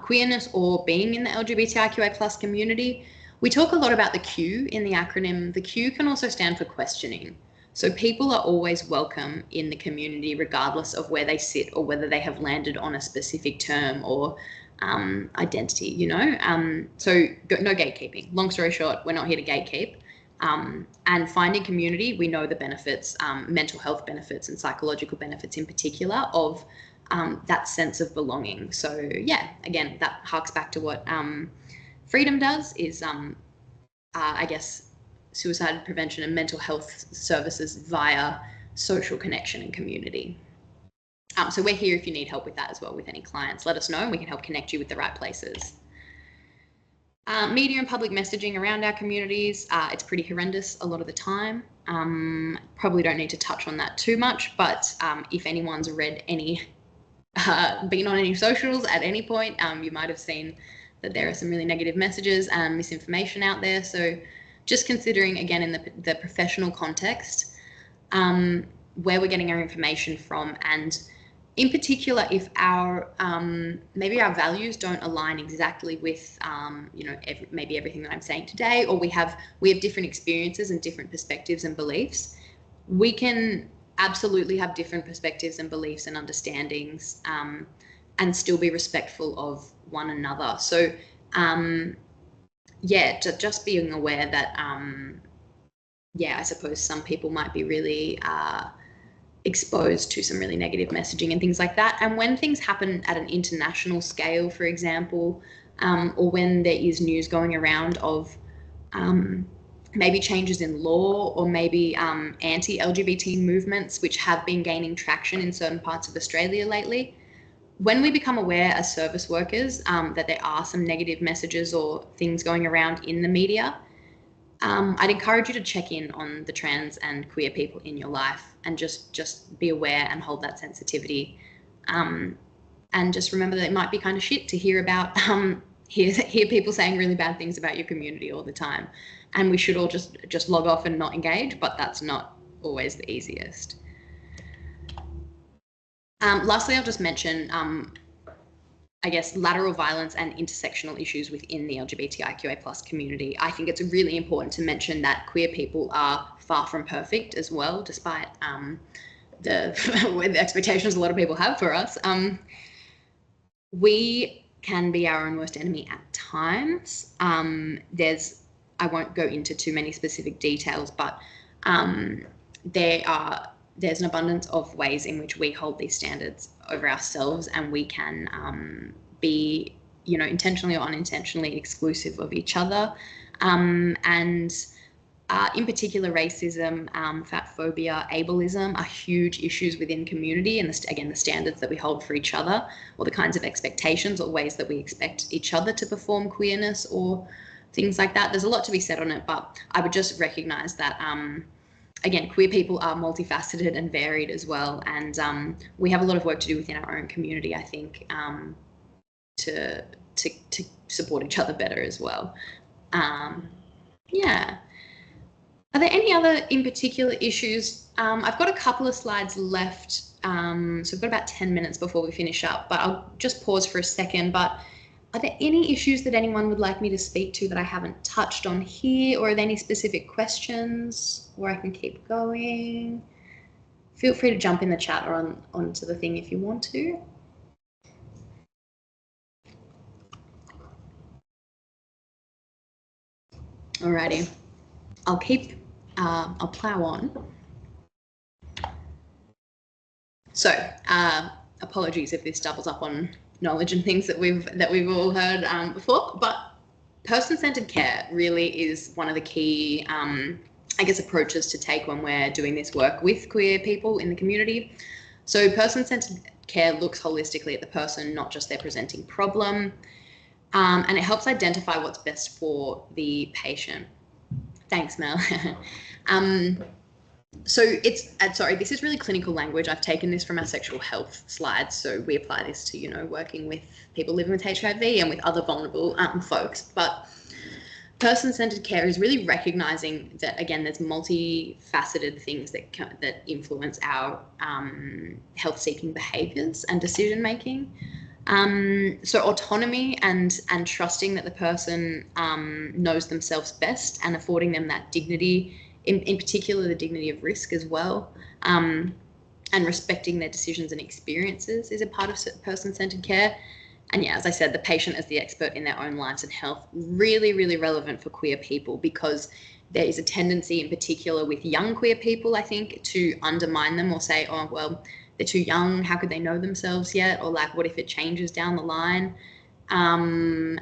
queerness or being in the LGBTIQA plus community. We talk a lot about the Q in the acronym. The Q can also stand for questioning. So people are always welcome in the community, regardless of where they sit or whether they have landed on a specific term or identity, you know? So no gatekeeping. Long story short, we're not here to gatekeep. And finding community, we know the benefits, mental health benefits and psychological benefits in particular of that sense of belonging. So yeah, again, that harks back to what freedom does is, I guess, suicide prevention and mental health services via social connection and community. So we're here if you need help with that as well, with any clients. Let us know and we can help connect you with the right places. Media and public messaging around our communities, it's pretty horrendous a lot of the time. Probably don't need to touch on that too much, but if anyone's read any, been on any socials at any point, you might have seen that there are some really negative messages and misinformation out there. So just considering, again, in the professional context, where we're getting our information from, and in particular, if our maybe our values don't align exactly with you know, maybe everything that I'm saying today, or we have different experiences and different perspectives and beliefs, we can absolutely have different perspectives and beliefs and understandings, and still be respectful of one another. So yeah, just being aware that yeah, I suppose some people might be really exposed to some really negative messaging and things like that. And when things happen at an international scale, for example, or when there is news going around of maybe changes in law, or maybe anti-LGBT movements which have been gaining traction in certain parts of Australia lately, when we become aware as service workers that there are some negative messages or things going around in the media, I'd encourage you to check in on the trans and queer people in your life, and just be aware and hold that sensitivity. And just remember that it might be kind of shit to hear about, hear people saying really bad things about your community all the time. And we should all just log off and not engage, but that's not always the easiest. Lastly, I'll just mention, I guess, lateral violence and intersectional issues within the LGBTIQA plus community. I think it's really important to mention that queer people are far from perfect as well, despite the expectations a lot of people have for us. We can be our own worst enemy at times. I won't go into too many specific details, but there's an abundance of ways in which we hold these standards over ourselves, and we can be, you know, intentionally or unintentionally exclusive of each other. And In particular, racism, fat phobia, ableism are huge issues within community, and again, the standards that we hold for each other, or the kinds of expectations or ways that we expect each other to perform queerness or things like that. There's a lot to be said on it, but I would just recognise that, again, queer people are multifaceted and varied as well, and we have a lot of work to do within our own community, I think, to support each other better as well. Yeah. Are there any other in particular issues? I've got a couple of slides left, so I've got about 10 minutes before we finish up, but I'll just pause for a second. But are there any issues that anyone would like me to speak to that I haven't touched on here, or are there any specific questions where I can keep going? Feel free to jump in the chat or onto the thing if you want to. Alrighty, I'll plow on. So, apologies if this doubles up on knowledge and things that we've all heard before, but person-centered care really is one of the key, I guess, approaches to take when we're doing this work with queer people in the community. So person-centered care looks holistically at the person, not just their presenting problem, and it helps identify what's best for the patient. Thanks, Mel. So it's, sorry, this is really clinical language. I've taken this from our sexual health slides. So we apply this to, working with people living with HIV and with other vulnerable folks. But person-centered care is really recognizing that, again, there's multifaceted things that influence our health-seeking behaviors and decision-making. So autonomy and trusting that the person knows themselves best, and affording them that dignity, in particular the dignity of risk as well, and respecting their decisions and experiences is a part of person-centered care. And yeah, as I said, the patient as the expert in their own lives and health, really, really relevant for queer people, because there is a tendency in particular with young queer people, I think, to undermine them or say, oh, well, they're too young, how could they know themselves yet? Or like, what if it changes down the line? And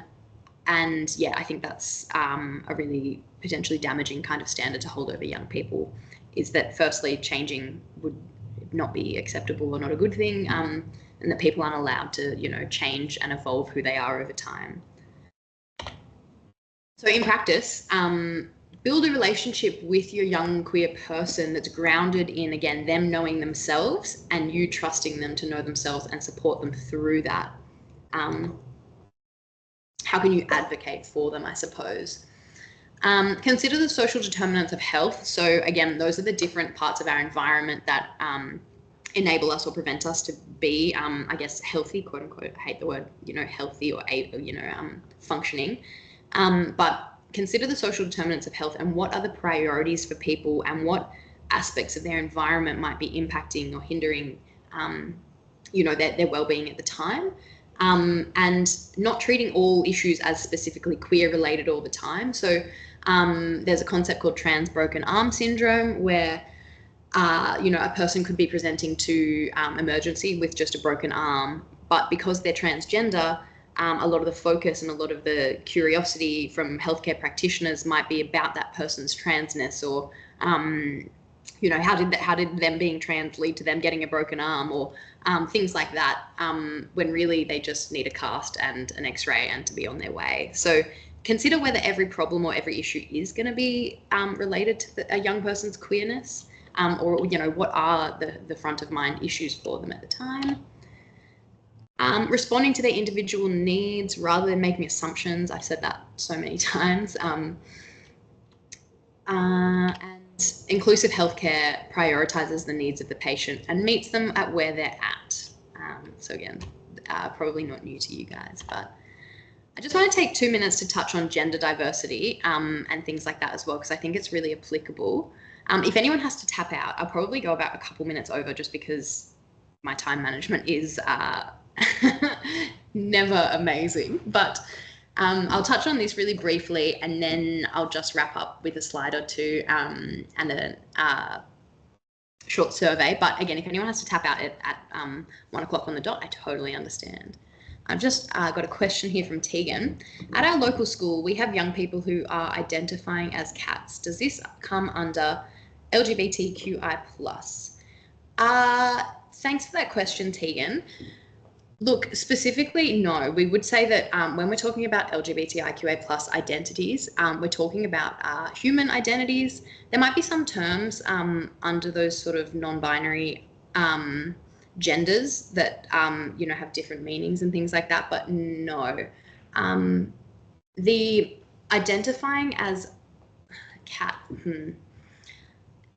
yeah, I think that's a really potentially damaging kind of standard to hold over young people, is that firstly, changing would not be acceptable or not a good thing, and that people aren't allowed to, change and evolve who they are over time. So in practice, build a relationship with your young queer person that's grounded in, again, them knowing themselves and you trusting them to know themselves and support them through that. How can you advocate for them, I suppose? Consider the social determinants of health. So again, those are the different parts of our environment that enable us or prevent us to be, I guess, healthy, quote unquote. I hate the word, healthy or functioning. But consider the social determinants of health and what are the priorities for people and what aspects of their environment might be impacting or hindering, their well-being at the time. And not treating all issues as specifically queer related all the time. So there's a concept called trans broken arm syndrome, where a person could be presenting to emergency with just a broken arm, but because they're transgender, a lot of the focus and a lot of the curiosity from healthcare practitioners might be about that person's transness, or how did them being trans lead to them getting a broken arm, or things like that, when really they just need a cast and an x-ray and to be on their way. So consider whether every problem or every issue is going to be related to a young person's queerness, or what are the front of mind issues for them at the time. Responding to their individual needs rather than making assumptions. I've said that so many times. And inclusive healthcare prioritises the needs of the patient and meets them at where they're at. So again, probably not new to you guys, but I just want to take 2 minutes to touch on gender diversity and things like that as well, because I think it's really applicable. If anyone has to tap out, I'll probably go about a couple minutes over, just because my time management is never amazing. But I'll touch on this really briefly, and then I'll just wrap up with a slide or two and a short survey. But again, if anyone has to tap out at 1 o'clock on the dot, I totally understand. I've just got a question here from Tegan. At our local school, we have young people who are identifying as cats. Does this come under LGBTQI+? Thanks for that question, Tegan. Look, specifically, no. We would say that when we're talking about LGBTIQA+ identities, we're talking about human identities. There might be some terms under those sort of non-binary genders that have different meanings and things like that, but no. The identifying as cat,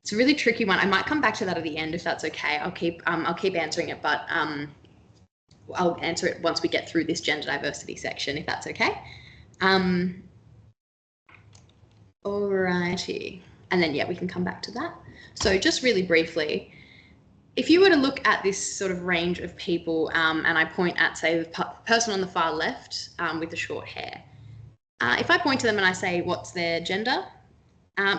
it's a really tricky one. I might come back to that at the end if that's okay. I'll keep answering it, but I'll answer it once we get through this gender diversity section, if that's okay. Alrighty, and then we can come back to that. So just really briefly, if you were to look at this sort of range of people, and I point at, say, the person on the far left with the short hair, if I point to them and I say, what's their gender?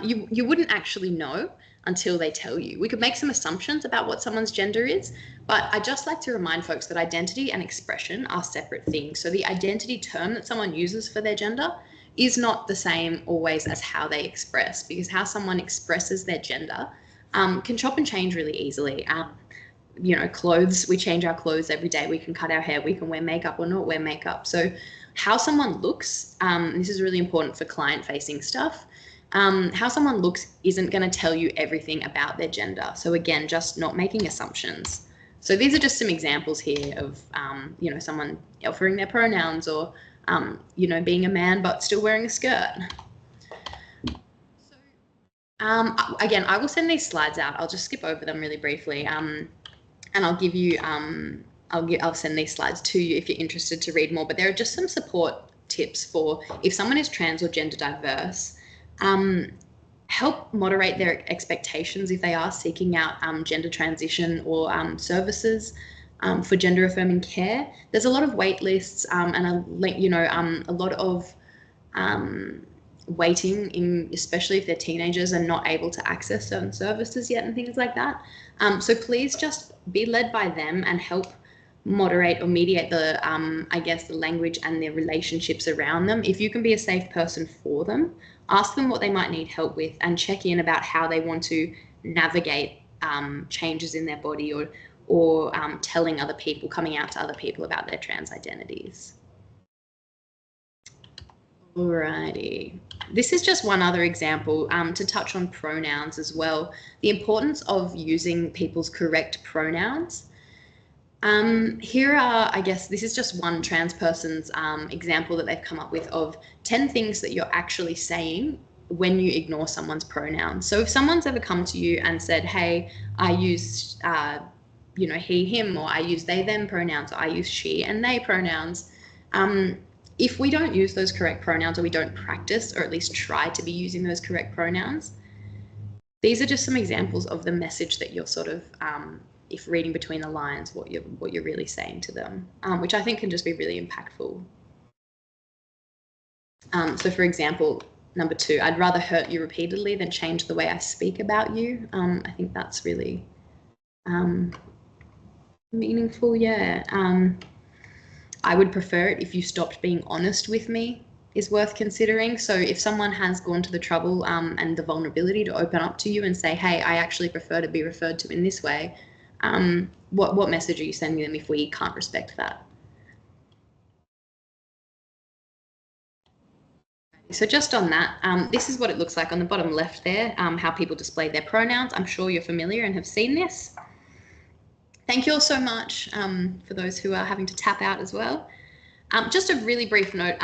You wouldn't actually know until they tell you. We could make some assumptions about what someone's gender is, but I just like to remind folks that identity and expression are separate things. So the identity term that someone uses for their gender is not the same always as how they express, because how someone expresses their gender can chop and change really easily. Clothes, we change our clothes every day. We can cut our hair, we can wear makeup or not wear makeup. So how someone looks, this is really important for client-facing stuff. How someone looks isn't going to tell you everything about their gender. So again, just not making assumptions. So these are just some examples here of, someone offering their pronouns or, being a man but still wearing a skirt. Again, I will send these slides out. I'll just skip over them really briefly, and I'll give you, I'll send these slides to you if you're interested to read more. But there are just some support tips for if someone is trans or gender diverse. Help moderate their expectations if they are seeking out gender transition or services for gender affirming care. There's a lot of wait lists and a lot of waiting, especially if they're teenagers and not able to access certain services yet and things like that. So please just be led by them and help moderate or mediate the, the language and the relationships around them. If you can be a safe person for them, ask them what they might need help with and check in about how they want to navigate changes in their body or telling other people, coming out to other people about their trans identities. Alrighty, this is just one other example to touch on pronouns as well. The importance of using people's correct pronouns. Here are, this is just one trans person's example that they've come up with of 10 things that you're actually saying when you ignore someone's pronouns. So if someone's ever come to you and said, hey, I use, he, him, or I use they, them pronouns, or I use she and they pronouns, if we don't use those correct pronouns or we don't practice or at least try to be using those correct pronouns, these are just some examples of the message that you're sort of, if reading between the lines, what you're really saying to them, which I think can just be really impactful. So for example, number 2, I'd rather hurt you repeatedly than change the way I speak about you. I think that's really meaningful, I would prefer it if you stopped being honest with me is worth considering. So if someone has gone to the trouble and the vulnerability to open up to you and say, hey, I actually prefer to be referred to in this way, what message are you sending them if we can't respect that? So just on that, this is what it looks like on the bottom left there, how people display their pronouns. I'm sure you're familiar and have seen this. Thank you all so much for those who are having to tap out as well. Just a really brief note,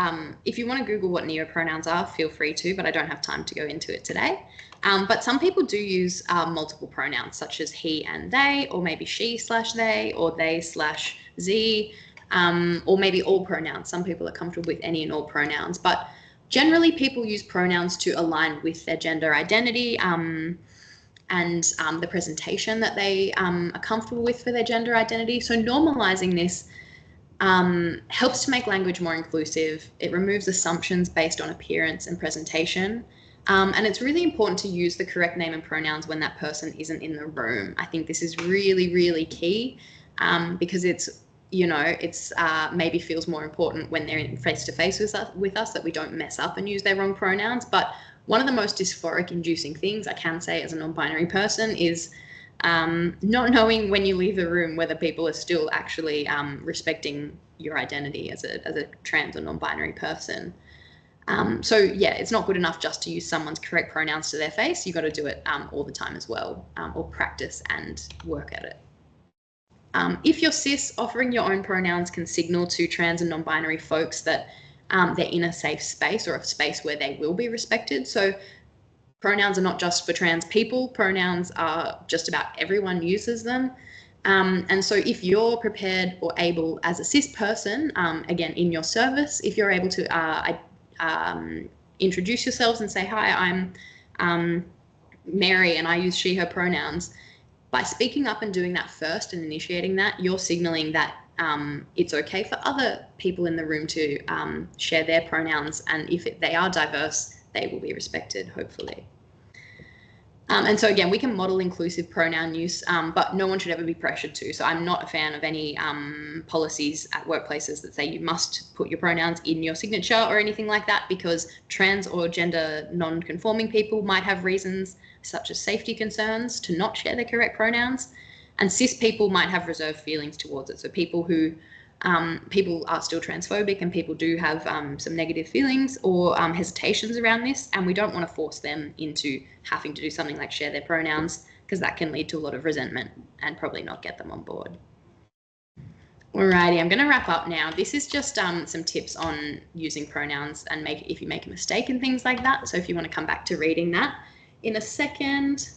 if you want to Google what neopronouns are, feel free to, but I don't have time to go into it today. But some people do use multiple pronouns such as he and they, or maybe she/they, or they/z, or maybe all pronouns. Some people are comfortable with any and all pronouns, but generally people use pronouns to align with their gender identity and the presentation that they are comfortable with for their gender identity. So normalizing this helps to make language more inclusive. It removes assumptions based on appearance and presentation. And it's really important to use the correct name and pronouns when that person isn't in the room. I think this is really, really key because it's you know, it's maybe feels more important when they're in face-to-face with us that we don't mess up and use their wrong pronouns. But one of the most dysphoric inducing things I can say as a non-binary person is not knowing when you leave the room whether people are still actually respecting your identity as a trans or non-binary person. So yeah, it's not good enough just to use someone's correct pronouns to their face. You've got to do it all the time as well, or practice and work at it. If you're cis, offering your own pronouns can signal to trans and non-binary folks that they're in a safe space or a space where they will be respected. So pronouns are not just for trans people. Pronouns are just about everyone uses them. And so if you're prepared or able as a cis person, again, in your service, if you're able to introduce yourselves and say, hi, I'm Mary and I use she, her pronouns. By speaking up and doing that first and initiating that, you're signaling that it's okay for other people in the room to share their pronouns. And if they are diverse, they will be respected, hopefully. And so again, we can model inclusive pronoun use, but no one should ever be pressured to. So I'm not a fan of any policies at workplaces that say you must put your pronouns in your signature or anything like that, because trans or gender non-conforming people might have reasons such as safety concerns to not share their correct pronouns. And cis people might have reserved feelings towards it. So people who people are still transphobic and people do have some negative feelings or hesitations around this, and we don't want to force them into having to do something like share their pronouns, because that can lead to a lot of resentment and probably not get them on board. Alrighty, I'm going to wrap up now. This is just some tips on using pronouns and if you make a mistake and things like that. So if you want to come back to reading that in a second.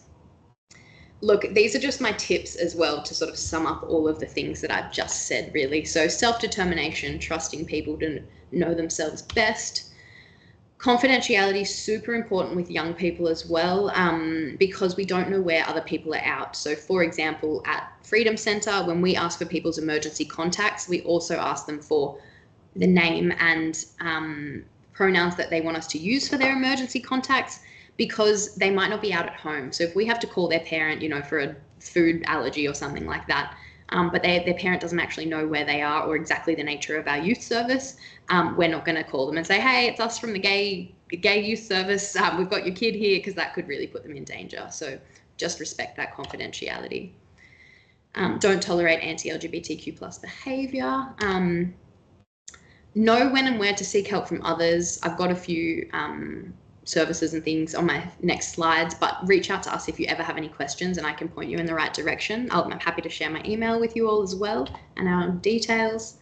Look, these are just my tips as well to sort of sum up all of the things that I've just said, really. So self-determination, trusting people to know themselves best. Confidentiality, super important with young people as well, because we don't know where other people are out. So for example, at Freedom Centre, when we ask for people's emergency contacts, we also ask them for the name and pronouns that they want us to use for their emergency contacts, because they might not be out at home. So if we have to call their parent, you know, for a food allergy or something like that, but their parent doesn't actually know where they are or exactly the nature of our youth service, we're not going to call them and say, hey, it's us from the gay youth service, we've got your kid here, because that could really put them in danger. So just respect that confidentiality. Don't tolerate anti-LGBTQ+ behaviour. Know when and where to seek help from others. I've got a few services and things on my next slides, but reach out to us if you ever have any questions and I can point you in the right direction. I'm happy to share my email with you all as well and our details.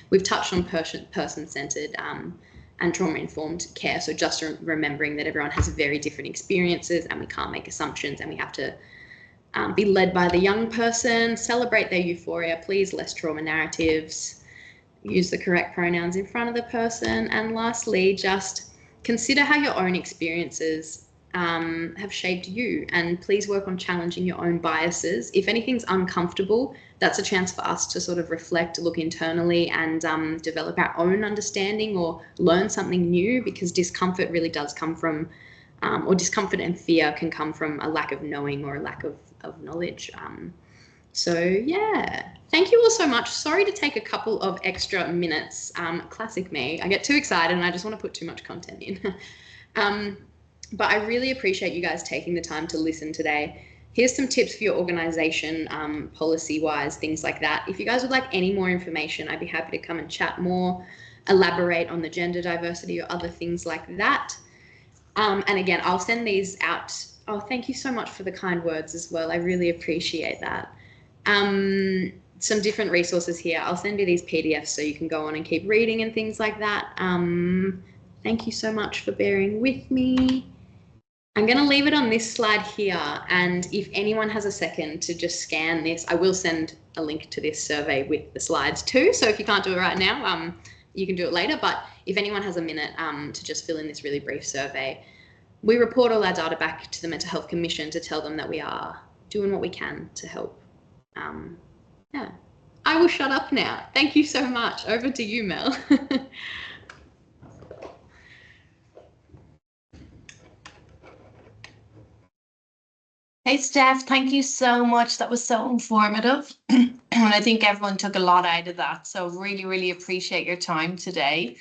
We've touched on person-centered and trauma-informed care. So just remembering that everyone has very different experiences and we can't make assumptions, and we have to be led by the young person, celebrate their euphoria, please, less trauma narratives, use the correct pronouns in front of the person. And lastly, just consider how your own experiences have shaped you, and please work on challenging your own biases. If anything's uncomfortable, that's a chance for us to sort of reflect, look internally, and develop our own understanding or learn something new, because discomfort really does come from, or discomfort and fear can come from a lack of knowing or a lack of knowledge. So yeah, thank you all so much. Sorry to take a couple of extra minutes. Classic me, I get too excited and I just want to put too much content in. But I really appreciate you guys taking the time to listen today. Here's some tips for your organization, policy-wise, things like that. If you guys would like any more information, I'd be happy to come and chat more, elaborate on the gender diversity or other things like that. And again, I'll send these out. Oh, thank you so much for the kind words as well. I really appreciate that. Some different resources here. I'll send you these PDFs so you can go on and keep reading and things like that. Thank you so much for bearing with me. I'm going to leave it on this slide here, and if anyone has a second to just scan this, I will send a link to this survey with the slides too. So if you can't do it right now, you can do it later. But if anyone has a minute to just fill in this really brief survey, we report all our data back to the Mental Health Commission to tell them that we are doing what we can to help. Yeah, I will shut up now. Thank you so much. Over to you, Mel. Hey, Steph, thank you so much. That was so informative. And I think everyone took a lot out of that. So really, really appreciate your time today.